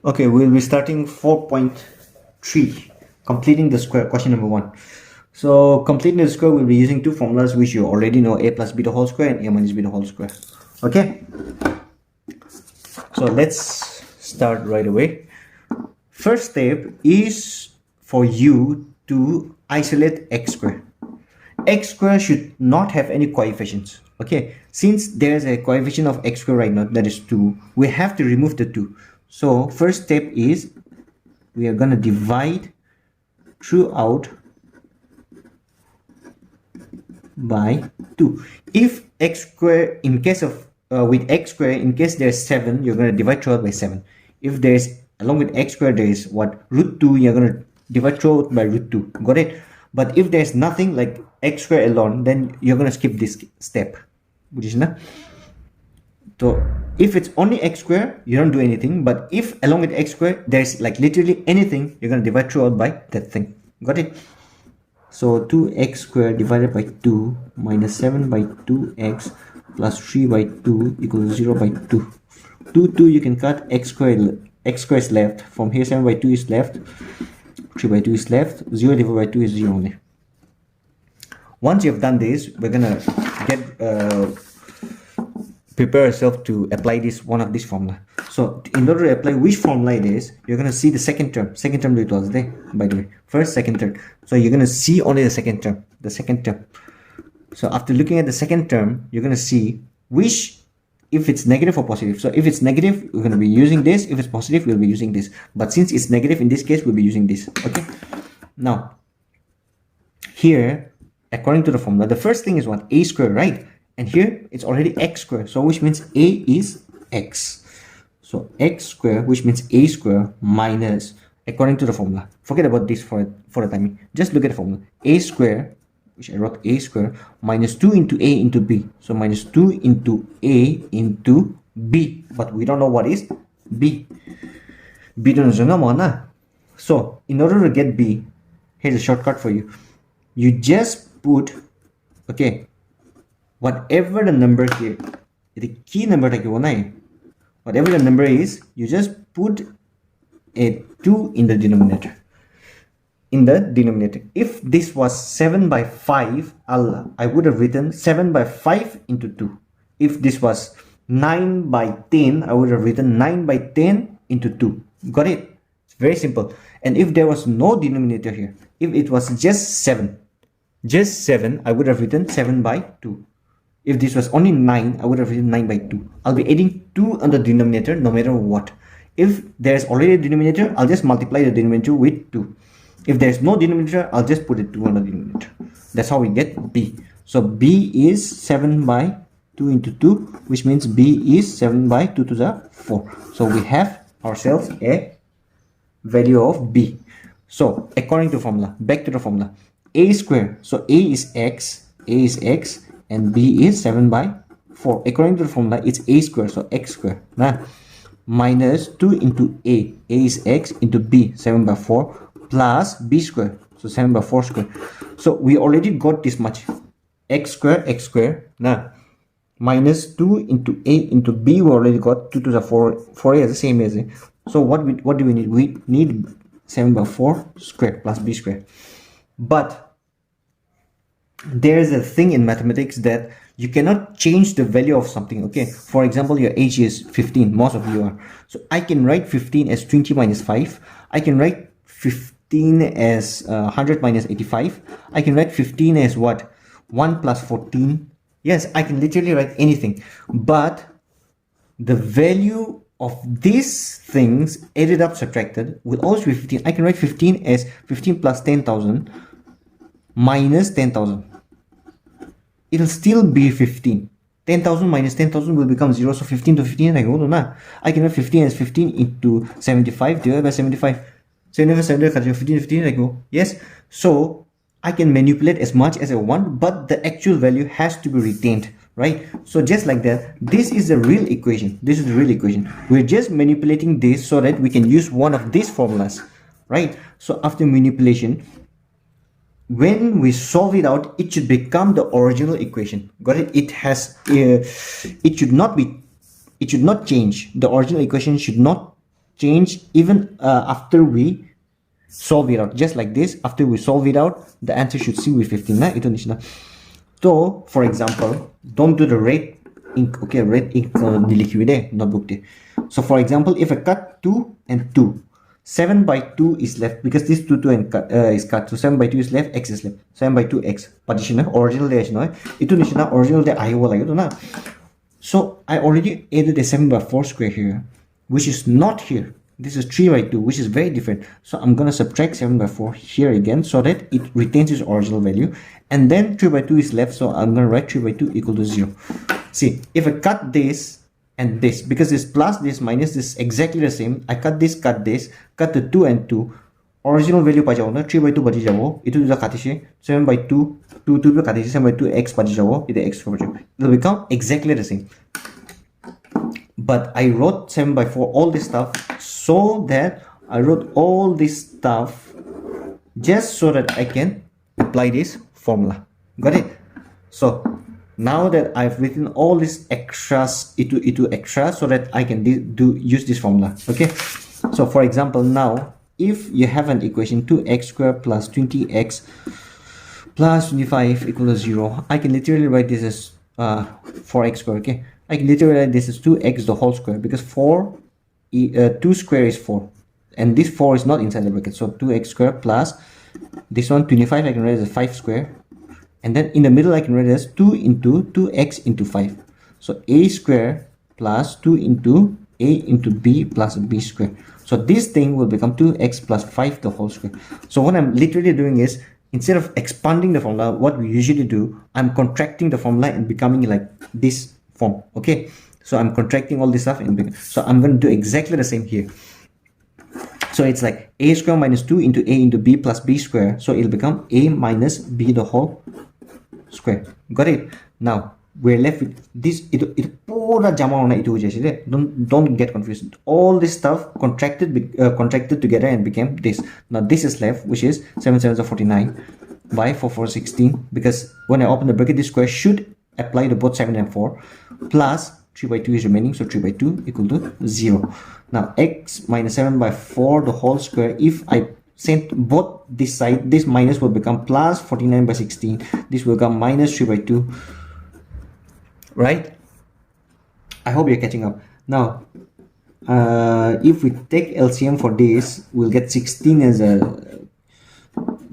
Okay, we'll be starting 4.3, completing the square, question number 1. So completing the square, we'll be using two formulas which you already know, a plus b the whole square and a minus b the whole square. Okay, so let's start right away. First step is for you to isolate x square. X square should not have any coefficients. Okay, since there's a coefficient of x square right now, that is 2, we have to remove the 2. So first step is we are going to divide throughout by 2. If x square, in case of with x square, in case there's 7, you're going to divide throughout by 7. If there's, along with x square, there is what, root 2, you're going to divide throughout by root 2. Got it? But if there's nothing like x square alone, then you're going to skip this step. So if it's only x square, you don't do anything. But if along with x square there's like literally anything, you're going to divide throughout by that thing. Got it? So 2x squared divided by 2 minus 7 by 2x plus 3 by 2 equals 0 by 2. 2 you can cut, x square is left. From here 7 by 2 is left, 3 by 2 is left, 0 divided by 2 is 0 only. Once you have done this, we're gonna get prepare yourself to apply one of this formula. So in order to apply which formula it is, you're gonna see the second term it was there, by the way, first, second, third. So you're gonna see only the second term. So after looking at the second term, you're gonna see which, if it's negative or positive. So if it's negative, we're gonna be using this. If it's positive, we'll be using this. But since it's negative, in this case, we'll be using this. Okay. Now here, according to the formula, the first thing is what? A square, right? And here it's already x square, so which means a is x. So x square, which means a square minus, according to the formula, forget about this for the timing, just look at the formula. A square, which I wrote a square, minus 2 into a into b. So minus 2 into a into b, but we don't know what is b. B don't know. So in order to get b, here's a shortcut for you. You just put, okay, whatever the number here, the key number, whatever the number is, you just put a 2 in the denominator. If this was 7 by 5, I would have written 7 by 5 into 2. If this was 9 by 10, I would have written 9 by 10 into 2. Got it? It's very simple. And if there was no denominator here, if it was just 7, I would have written 7 by 2. If this was only 9, I would have written 9 by 2. I'll be adding 2 on the denominator no matter what. If there's already a denominator, I'll just multiply the denominator with 2. If there's no denominator, I'll just put a 2 on the denominator. That's how we get b. So b is 7 by 2 into 2, which means b is 7 by 2 to the 4. So we have ourselves a value of b. So according to formula, back to the formula, a square, so a is x, and b is 7 by 4. According to the formula, it's a square, so x square. Nah. Minus 2 into a is x, into b, 7 by 4, plus b square, so 7 by 4 square. So we already got this much, x square, nah. Minus 2 into a into b, we already got 2 to the 4. 4 is the same as it. So what do we need? We need 7 by 4 square plus b square. But there is a thing in mathematics that you cannot change the value of something. Okay, for example, your age is 15, most of you are. So I can write 15 as 20 minus 5. I can write 15 as 100 minus 85. I can write 15 as what? 1 plus 14. Yes, I can literally write anything. But the value of these things added up, subtracted, will always be 15. I can write 15 as 15 plus 10,000 minus 10,000. It'll still be 15. 10,000 minus 10,000 will become 0. So 15 to 15, I go to now. I can have 15 as 15 into 75 divided by 75. 15, I go. Yes. So I can manipulate as much as I want, but the actual value has to be retained, right? So just like that, this is the real equation. This is the real equation. We're just manipulating this so that we can use one of these formulas, right? So after manipulation, when we solve it out, it should become the original equation. Got it? It should not change. The original equation should not change even after we solve it out. Just like this, after we solve it out, the answer should still be 15 na itu nishina. So for example, don't do the red ink, okay, red ink dilikhibi de notebook de. So for example, if I cut 2 and 2, 7 by 2 is left because this 2 and is cut. So 7 by 2 is left, x is left. 7 by 2 x. Partition original de no. Itu nishina original de ahibo lagi to na. So I already added a 7 by 4 square here, which is not here. This is 3 by 2, which is very different. So I'm going to subtract 7 by 4 here again so that it retains its original value. And then 3 by 2 is left, so I'm going to write 3 by 2 equal to 0. See, if I cut this and this, because this plus, this minus, this is exactly the same. I cut this, cut the 2 and 2. Original value pa jao na 3 by 2 baji jao. Itu duta katishe 7 by 2, 2 by katishe 7 by 2 x baji jao. It x for it will become exactly the same. But I wrote 7 by 4 all this stuff so that I wrote all this stuff just so that I can apply this formula. Got it? So now that I've written all these extras into extra so that I can use this formula. Okay, so for example, now if you have an equation 2x squared plus 20x plus 25 equal to 0, I can literally write this as 4x squared. Okay, I can literally write this as 2x the whole square because 2 square is 4 and this 4 is not inside the bracket. So 2x squared plus this one 25 I can write as 5 square, and then in the middle I can write as 2 into 2x into 5. So a square plus 2 into a into b plus b square. So this thing will become 2x plus 5 the whole square. So what I'm literally doing is, instead of expanding the formula, what we usually do, I'm contracting the formula and becoming like this form. Okay, so I'm contracting all this stuff so I'm going to do exactly the same here. So it's like a square minus 2 into a into b plus b square. So it'll become a minus b the whole square. Got it? Now we're left with this. Don't get confused. All this stuff contracted together and became this. Now this is left, which is 7 7s are 49 by 4 4 16, because when I open the bracket, this square should apply to both 7 and 4, plus 3 by 2 is remaining, so 3 by 2 equal to 0. Now x minus 7 by 4 the whole square, if I send both this side, this minus will become plus 49 by 16, this will become minus 3 by 2, right? I hope you're catching up. Now if we take LCM for this, we'll get 16 as a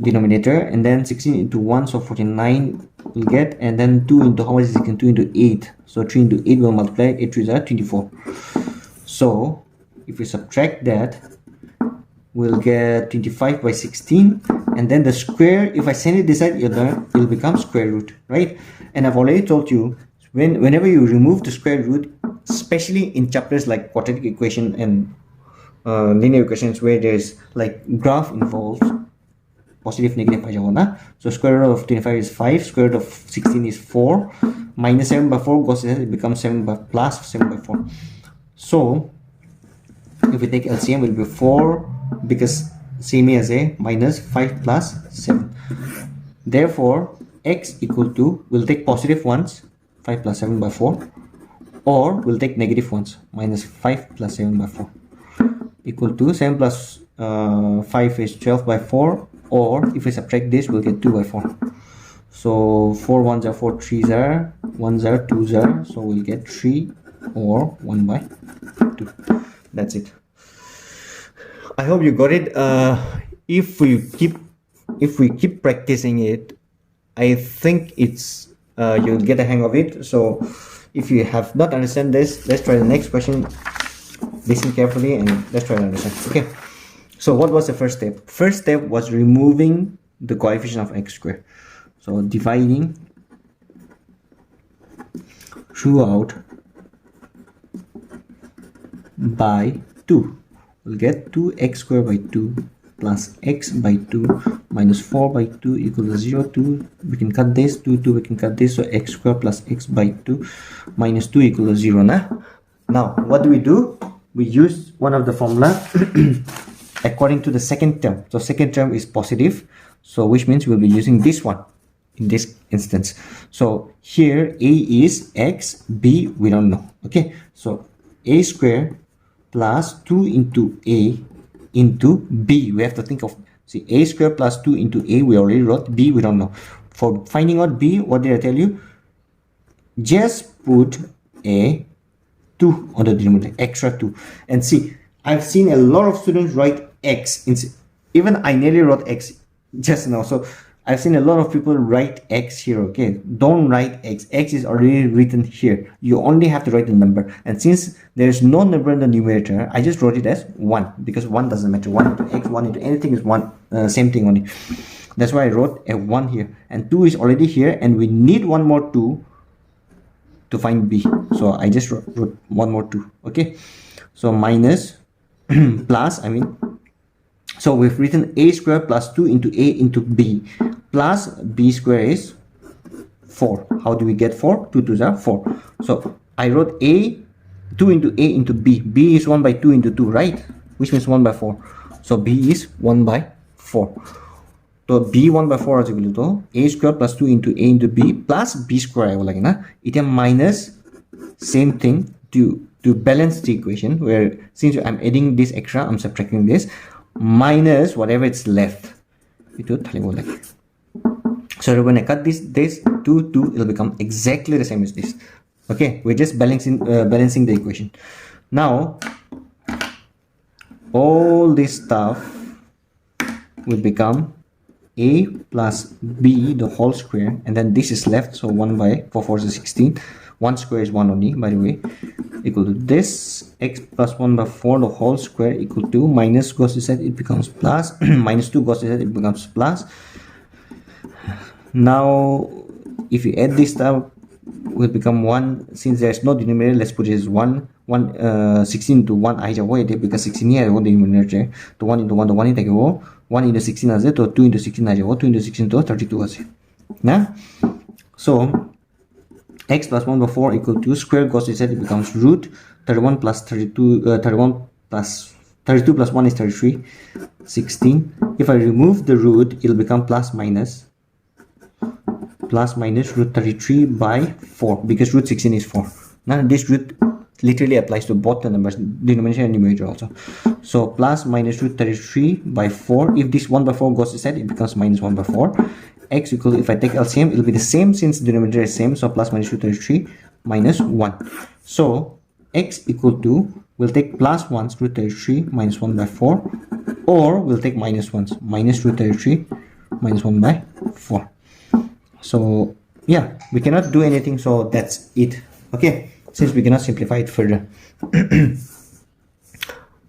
denominator, and then 16 into 1, so 49 we'll get, and then 2 into how much is it? 2 into 8, so 3 into 8 will multiply, 8 3s are 24. So if we subtract that, we'll get 25 by 16, and then the square, if I send it this side, it'll become square root, right? And I've already told you, whenever you remove the square root, especially in chapters like quadratic equation and linear equations where there's like graph involved, positive negative. So square root of 25 is 5, square root of 16 is 4, minus 7 by 4 goes ahead, it becomes 7 by plus 7 by 4. So if we take LCM, it will be 4, because same as a minus 5 plus 7. Therefore x equal to, we'll take positive ones, 5 plus 7 by 4, or we'll take negative ones, minus 5 plus 7 by 4, equal to 7 plus 5 is 12 by 4, or if we subtract this, we'll get 2 by 4. So 4 1s are 4, 3s are 1s are 2s are, so we'll get 3 or 1 by 2. That's it. I hope you got it. If we keep practicing it, I think it's you'll get a hang of it. So if you have not understand this, let's try the next question. Listen carefully and let's try to understand. Okay, so what was the first step? First step was removing the coefficient of x squared. So dividing throughout by 2, we'll get 2x squared by 2 plus x by 2 minus 4 by 2 equal to 0. 2, we can cut this, 2 we can cut this, so x squared plus x by 2 minus 2 equal to 0. Now what do? We use one of the formula according to the second term. So second term is positive, so which means we'll be using this one in this instance. So here a is x, b we don't know. Okay, so a square plus 2 into a into b. We have to think of, see, a square plus 2 into a we already wrote, b we don't know. For finding out b, what did I tell you? Just put a 2 on the denominator, extra 2. And see, I've seen a lot of students write x, even I nearly wrote x just now. So I've seen a lot of people write x here. Okay, don't write x. X is already written here. You only have to write the number. And since there's no number in the numerator, I just wrote it as 1, because 1 doesn't matter. 1 into x, 1 into anything is 1, same thing only. That's why I wrote a 1 here. And 2 is already here, and we need one more 2 to find b. So I just wrote one more 2. Okay, so minus plus, so we've written a square plus 2 into a into b, plus b square is 4. How do we get 4? 2 2s are 4. So I wrote a 2 into a into b. B is 1 by 2 into 2, right? Which means 1 by 4. So b is 1 by 4. So b 1 by 4 is equal to a square plus 2 into a into b plus b square. It is minus same thing to balance the equation, where since I'm adding this extra, I'm subtracting this, minus whatever it's left. So we're going to cut this 2 it'll become exactly the same as this. Okay, we're just balancing the equation. Now all this stuff will become a plus b the whole square, and then this is left, so 1 by 4 4 is 16. 1 square is 1 only, by the way, equal to this, x plus 1 by 4 the whole square equal to, minus goes to side, it becomes plus, minus 2 goes to side, it becomes plus. Now if you add this stuff, will become 1. Since there's no denominator, let's put it as 1 16 to 1 I because 16 here the denominator to 1 into 1 to 1 into 1 into 16 as it, to 2 into 16 as 2 into 16 to 32 as it. Now so x plus 1 by 4 equal to, square goes to side, it becomes root 31 plus 32 31 plus 32 plus 1 is 33, 16. If I remove the root, it'll become plus minus root 33 by 4, because root 16 is 4. Now this root literally applies to both the numbers, denominator and numerator also. So plus minus root 33 by 4. If this 1 by 4 goes to side, it becomes minus 1 by 4. X equal, if I take LCM, it will be the same since the denominator is same, so plus minus root 33 minus 1. So x equal to, we'll take plus 1's root 33 minus 1 by 4, or we'll take minus 1's minus root 33 minus 1 by 4. So yeah, we cannot do anything, so that's it. Okay, since we cannot simplify it further.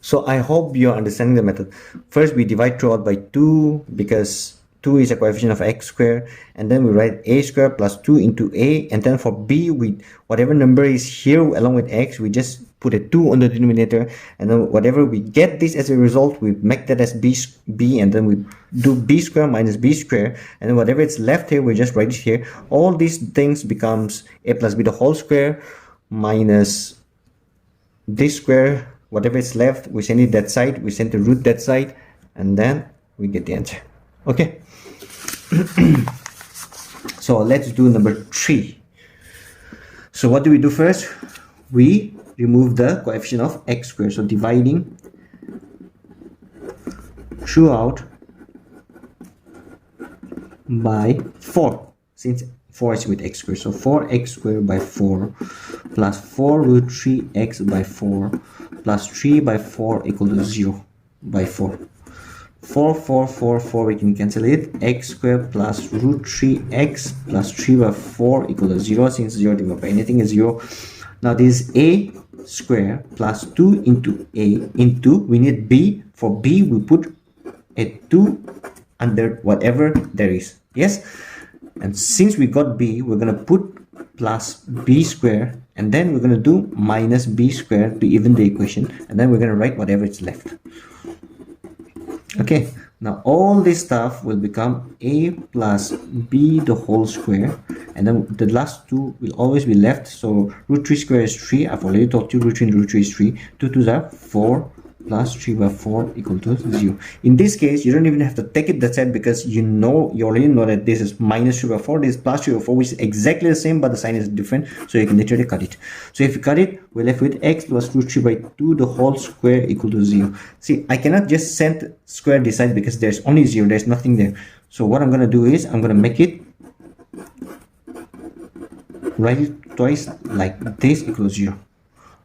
So I hope you're understanding the method. First we divide throughout by 2, because 2 is a coefficient of x square, and then we write a square plus 2 into a, and then for b, we whatever number is here along with x, we just put a 2 on the denominator, and then whatever we get this as a result, we make that as b, and then we do b square minus b square, and then whatever is left here, we just write it here. All these things becomes a plus b the whole square minus this square, whatever is left, we send it that side, we send the root that side, and then we get the answer. Okay. So let's do number 3. So what do we do first? We remove the coefficient of x squared. So dividing throughout by 4, since 4 is with x squared. So 4x squared by 4 plus 4 root 3x by 4 plus 3 by 4 equal to 0 by 4. 4 4 4 4, we can cancel it. X squared plus root 3x plus 3 by 4 equal to 0, since 0 divided by anything is 0. Now this is a square plus 2 into a into, we need b. For b, we put a 2 under whatever there is. Yes, and since we got b, we're going to put plus b square, and then we're going to do minus b square to even the equation, and then we're going to write whatever is left. Okay, now all this stuff will become a plus b the whole square, and then the last 2 will always be left. So root 3 square is 3. I've already told you root 3 and root 3 is 3. 2 2s are 4 plus 3 by 4 equal to 0. In this case, you don't even have to take it that side because you already know that this is minus 3 by 4, this is plus 3 by 4, which is exactly the same, but the sign is different, so you can literally cut it. So if you cut it, we're left with x plus root 3 by 2 the whole square equal to 0. See, I cannot just send square this side because there's only 0, there's nothing there. So what I'm going to do is, I'm going to make it, write it twice like this equals 0.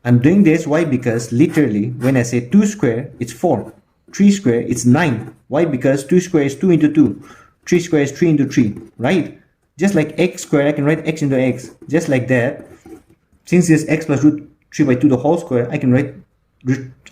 I'm doing this, why? Because literally when I say 2 square it's 4, 3 square it's 9. Why? Because 2 square is 2 into 2, 3 square is 3 into 3, right? Just like x square, I can write x into x. Just like that, since this x plus root 3 by 2 the whole square, I can write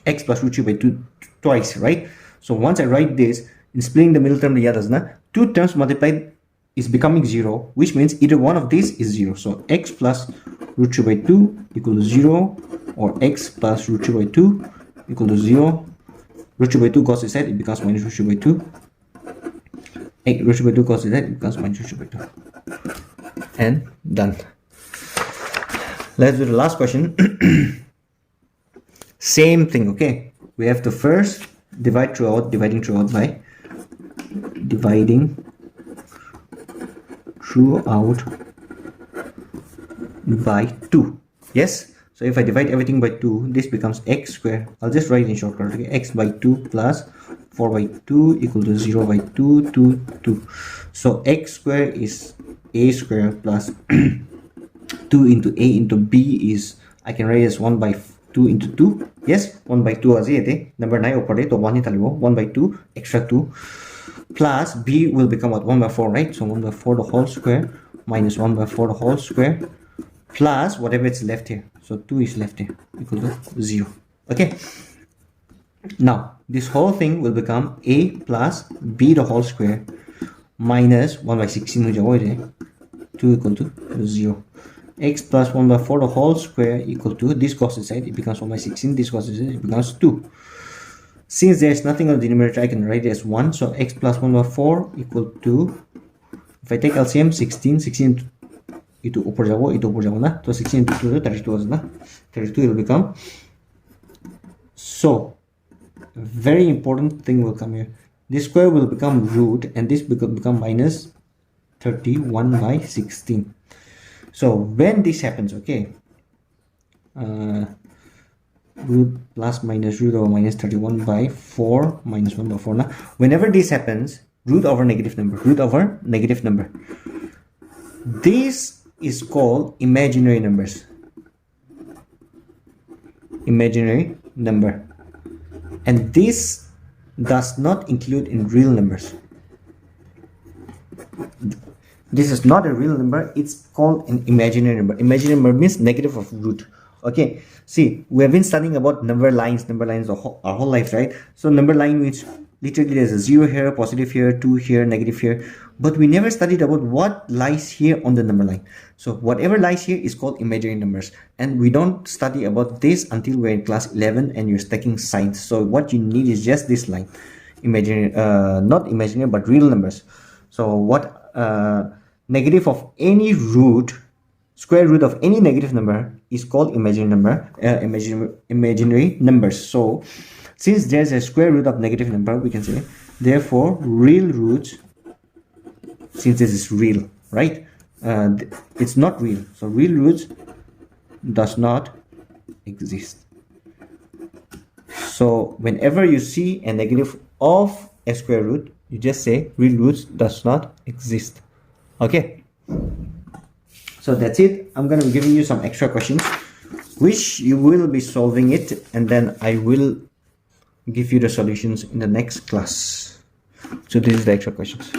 x plus root 3 by 2 twice, right? So once I write this, in splitting the middle term, the others, two terms multiplied is becoming 0, which means either one of these is 0. So x plus root 3 by 2 equal to 0, or x plus root 3 by 2 equal to 0. Root 3 by 2 goes inside, it becomes minus root 3 by 2. Root 3 by 2 goes inside, it becomes minus root 3 by 2. And done. Let's do the last question. Same thing, okay? We have to first dividing throughout by dividing throughout by 2. Yes, so if I divide everything by 2, this becomes x square. I'll just write in shortcut, okay? X by 2 plus 4 by 2 equal to 0 by 2, 2, 2. So x square is a square plus 2 into a into b is, I can write as 1 by 2 into 2. Yes, 1 by 2 as a number 9 operator to 1 by 2 extra 2 plus b will become what? 1 by 4, right? So 1 by 4 the whole square minus 1 by 4 the whole square plus whatever it's left here. So 2 is left here equal to 0. Okay, now this whole thing will become a plus b the whole square minus 1 by 16 2 equal to 0. X plus 1 by 4 the whole square equal to, this goes inside, it becomes 1 by 16, this goes inside, it becomes 2. Since there is nothing on the denominator, I can write it as 1. So x plus 1 by 4 equal to, if I take LCM, 16 itu upar jabo na. So 16 into 2 32 na. 32 will become. So very important thing will come here. This square will become root, and this will become minus 31 by 16. So when this happens, okay, root plus minus root over minus 31 by 4 minus 1 by 4 now. Whenever this happens, root over negative number, this is called imaginary number, and this does not include in real numbers. This is not a real number, it's called an imaginary number. Imaginary number means negative of root. Okay, see, we have been studying about number lines our whole life, right? So number line means literally there's a 0 here, positive here, 2 here, negative here, but we never studied about what lies here on the number line. So whatever lies here is called imaginary numbers, and we don't study about this until we're in class 11 and you're taking science. So what you need is just this line, imaginary, not imaginary but real numbers. So what negative of any root, square root of any negative number is called imaginary numbers. So since there's a square root of negative number, we can say therefore real roots, since this is real, right, it's not real, so real roots does not exist. So whenever you see a negative of a square root, you just say real roots does not exist. Okay, so that's it. I'm going to be giving you some extra questions which you will be solving it, and then I will give you the solutions in the next class. So this is the extra questions.